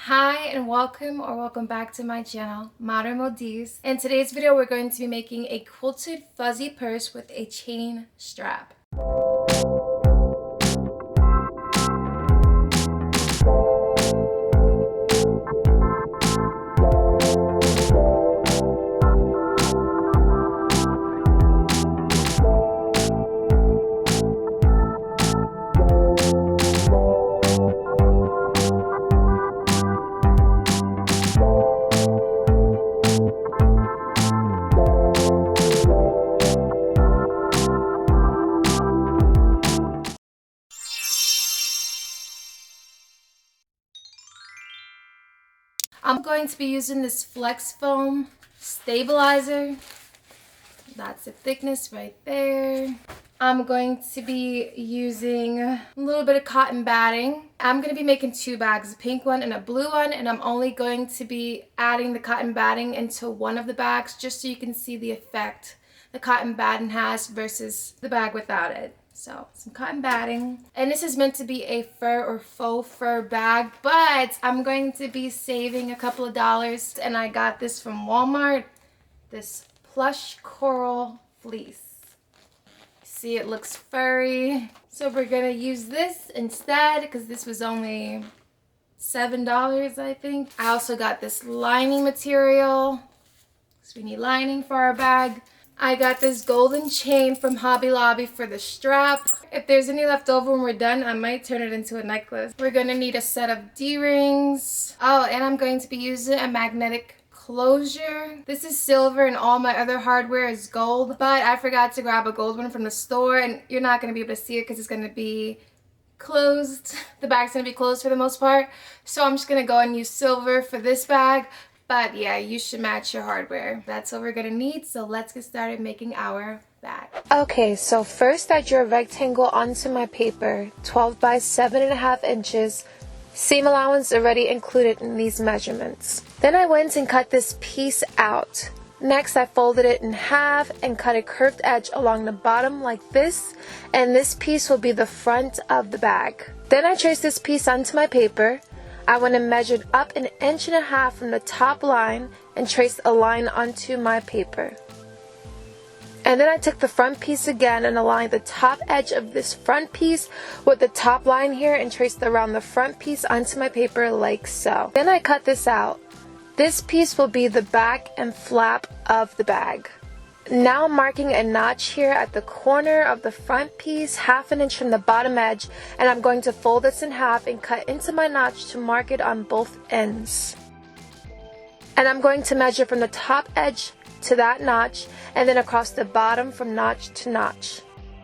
Hi and welcome back to my channel, Modern Modis. In today's video, we're going to be making a quilted fuzzy purse with a chain strap. I'm going to be using this flex foam stabilizer. That's the thickness right there. I'm going to be using a little bit of cotton batting. I'm going to be making two bags, a pink one and a blue one, and I'm only going to be adding the cotton batting into one of the bags just so you can see the effect the cotton batting has versus the bag without it. So some cotton batting, and this is meant to be a fur or faux fur bag, but I'm going to be saving a couple of dollars, and I got this from Walmart, this plush coral fleece. See, it looks furry, so we're gonna use this instead because this was only $7, I think. I also got this lining material, so we need lining for our bag. I got this golden chain from Hobby Lobby for the strap. If there's any left over when we're done, I might turn it into a necklace. We're gonna need a set of D-rings. Oh, and I'm going to be using a magnetic closure. This is silver and all my other hardware is gold, but I forgot to grab a gold one from the store, and you're not gonna be able to see it because it's gonna be closed. The bag's gonna be closed for the most part. So I'm just gonna go and use silver for this bag. But yeah, you should match your hardware. That's what we're gonna need, so let's get started making our bag. Okay, so first I drew a rectangle onto my paper, 12 by 7.5 inches. Seam allowance already included in these measurements. Then I went and cut this piece out. Next, I folded it in half and cut a curved edge along the bottom like this, and this piece will be the front of the bag. Then I traced this piece onto my paper. I went and measured up 1.5 inches from the top line and traced a line onto my paper. And then I took the front piece again and aligned the top edge of this front piece with the top line here and traced around the front piece onto my paper like so. Then I cut this out. This piece will be the back and flap of the bag. Now I'm marking a notch here at the corner of the front piece, 1/2 inch from the bottom edge, and I'm going to fold this in half and cut into my notch to mark it on both ends. And I'm going to measure from the top edge to that notch and then across the bottom from notch to notch.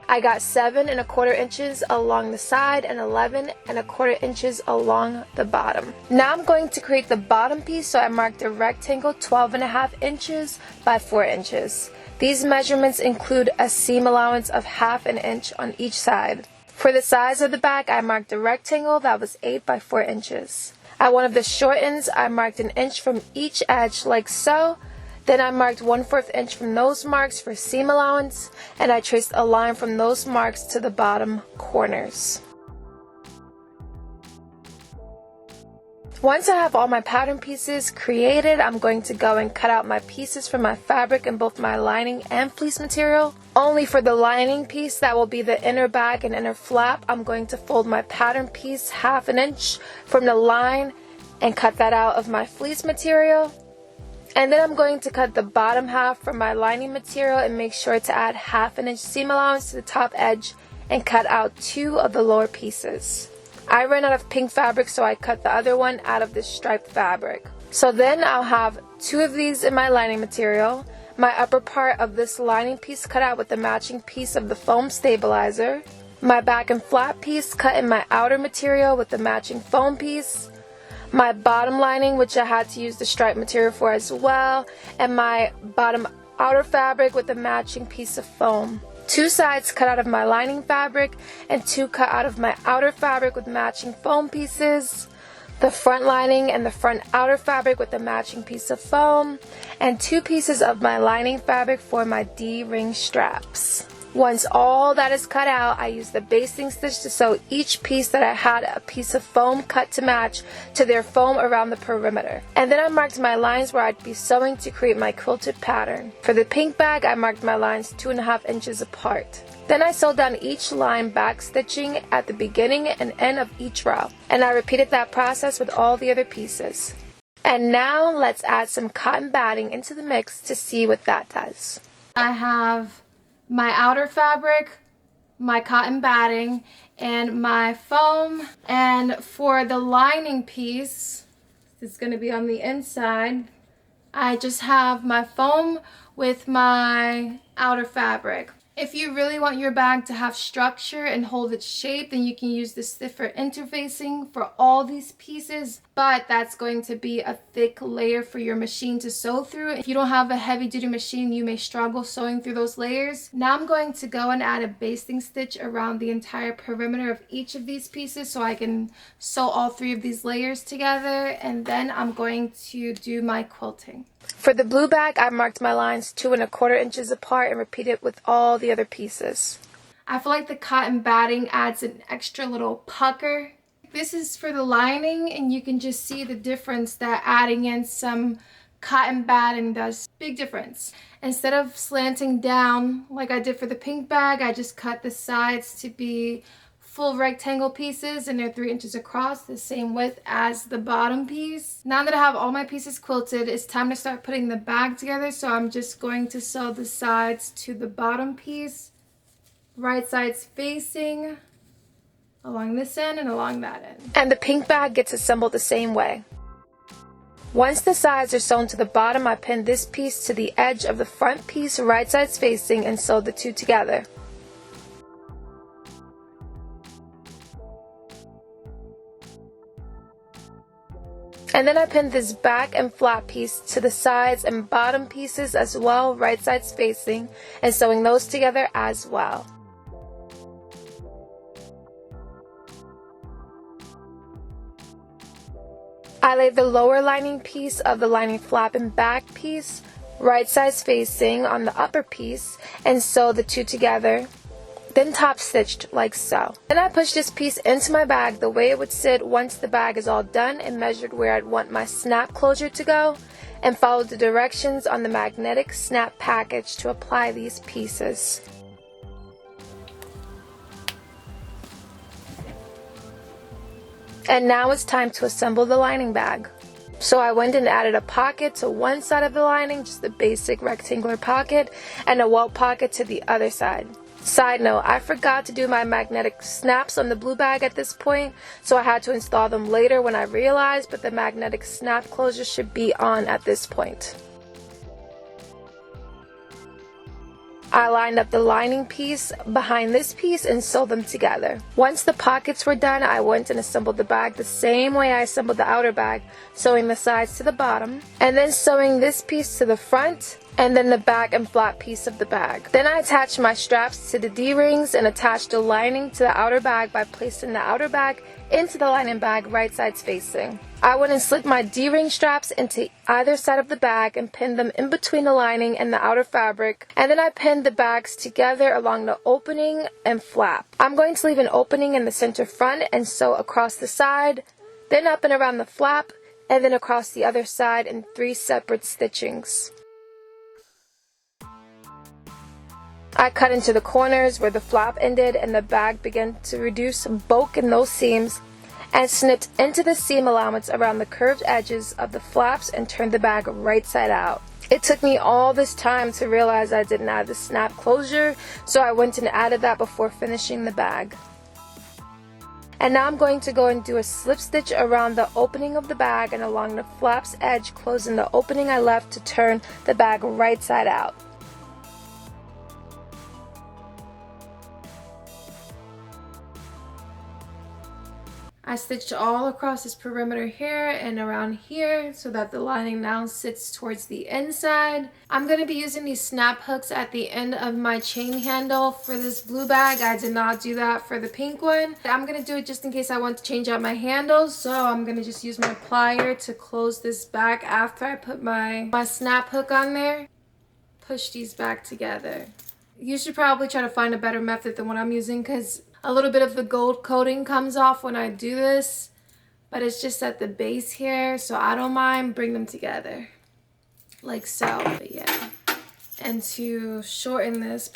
I got 7¼ inches along the side and 11¼ inches along the bottom. Now I'm going to create the bottom piece, so I marked a rectangle 12.5 inches by 4 inches. These measurements include a seam allowance of 1/2 inch on each side. For the size of the bag, I marked a rectangle that was 8 by 4 inches. At one of the short ends, I marked 1 inch from each edge like so. Then I marked 1/4 inch from those marks for seam allowance, and I traced a line from those marks to the bottom corners. Once I have all my pattern pieces created, I'm going to go and cut out my pieces from my fabric in both my lining and fleece material. Only for the lining piece, that will be the inner bag and inner flap, I'm going to fold my pattern piece 1/2 inch from the line and cut that out of my fleece material. And then I'm going to cut the bottom half from my lining material and make sure to add 1/2 inch seam allowance to the top edge and cut out 2 of the lower pieces. I ran out of pink fabric, so I cut the other one out of this striped fabric. So then I'll have 2 of these in my lining material, my upper part of this lining piece cut out with the matching piece of the foam stabilizer, my back and flap piece cut in my outer material with the matching foam piece, my bottom lining, which I had to use the striped material for as well, and my bottom outer fabric with the matching piece of foam. 2 sides cut out of my lining fabric and 2 cut out of my outer fabric with matching foam pieces, the front lining and the front outer fabric with the matching piece of foam, and 2 pieces of my lining fabric for my D-ring straps. Once all that is cut out, I use the basting stitch to sew each piece that I had a piece of foam cut to match to their foam around the perimeter. And then I marked my lines where I'd be sewing to create my quilted pattern. For the pink bag, I marked my lines 2.5 inches apart. Then I sewed down each line back stitching at the beginning and end of each row. And I repeated that process with all the other pieces. And now let's add some cotton batting into the mix to see what that does. I have my outer fabric, my cotton batting, and my foam. And for the lining piece, it's going to be on the inside, I just have my foam with my outer fabric. If you really want your bag to have structure and hold its shape, then you can use the stiffer interfacing for all these pieces, but that's going to be a thick layer for your machine to sew through. If you don't have a heavy duty machine, you may struggle sewing through those layers. Now I'm going to go and add a basting stitch around the entire perimeter of each of these pieces so I can sew all 3 of these layers together, and then I'm going to do my quilting. For the blue bag, I marked my lines 2.25 inches apart and repeated with all the other pieces. I feel like the cotton batting adds an extra little pucker. This is for the lining, and you can just see the difference that adding in some cotton batting does. Big difference. Instead of slanting down like I did for the pink bag, I just cut the sides to be full rectangle pieces, and they're 3 inches across, the same width as the bottom piece. Now that I have all my pieces quilted, it's time to start putting the bag together, so I'm just going to sew the sides to the bottom piece, right sides facing, along this end and along that end. And the pink bag gets assembled the same way. Once the sides are sewn to the bottom, I pin this piece to the edge of the front piece, right sides facing, and sew the 2 together. And then I pinned this back and flap piece to the sides and bottom pieces as well, right sides facing, and sewing those together as well. I laid the lower lining piece of the lining flap and back piece, right sides facing, on the upper piece, and sew the 2 together. Then top stitched like so. Then I pushed this piece into my bag the way it would sit once the bag is all done, and measured where I'd want my snap closure to go, and followed the directions on the magnetic snap package to apply these pieces. And now it's time to assemble the lining bag. So I went and added a pocket to one side of the lining, just a basic rectangular pocket, and a welt pocket to the other side. Side note, I forgot to do my magnetic snaps on the blue bag at this point, so I had to install them later when I realized, but the magnetic snap closure should be on at this point. I lined up the lining piece behind this piece and sewed them together. Once the pockets were done, I went and assembled the bag the same way I assembled the outer bag, sewing the sides to the bottom, and then sewing this piece to the front, and then the back and flap piece of the bag. Then I attached my straps to the D-rings and attached the lining to the outer bag by placing the outer bag into the lining bag right sides facing. I went and slipped my D-ring straps into either side of the bag and pinned them in between the lining and the outer fabric, and then I pinned the bags together along the opening and flap. I'm going to leave an opening in the center front and sew across the side, then up and around the flap, and then across the other side in 3 separate stitchings. I cut into the corners where the flap ended and the bag began to reduce bulk in those seams, and snipped into the seam allowance around the curved edges of the flaps and turned the bag right side out. It took me all this time to realize I didn't add the snap closure, so I went and added that before finishing the bag. And now I'm going to go and do a slip stitch around the opening of the bag and along the flap's edge, closing the opening I left to turn the bag right side out. I stitched all across this perimeter here and around here so that the lining now sits towards the inside. I'm going to be using these snap hooks at the end of my chain handle for this blue bag. I did not do that for the pink one. I'm going to do it just in case I want to change out my handles, so I'm going to just use my plier to close this back after I put my snap hook on there. Push these back together. You should probably try to find a better method than what I'm using, because a little bit of the gold coating comes off when I do this, but it's just at the base here, so I don't mind. Bring them together like so. But yeah, and to shorten this,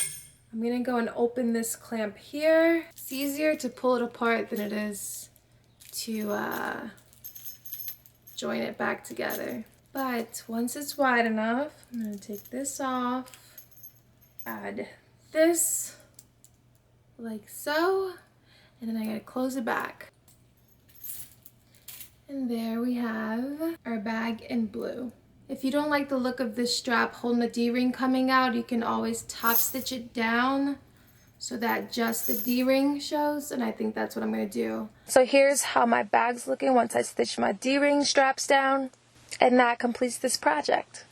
I'm gonna go and open this clamp here. It's easier to pull it apart than it is to join it back together. But once it's wide enough, I'm gonna take this off, add this like so, and then I gotta close it back. And there we have our bag in blue. If you don't like the look of this strap holding the D-ring coming out, you can always top stitch it down so that just the D-ring shows, and I think that's what I'm gonna do. So here's how my bag's looking once I stitch my D-ring straps down, and that completes this project.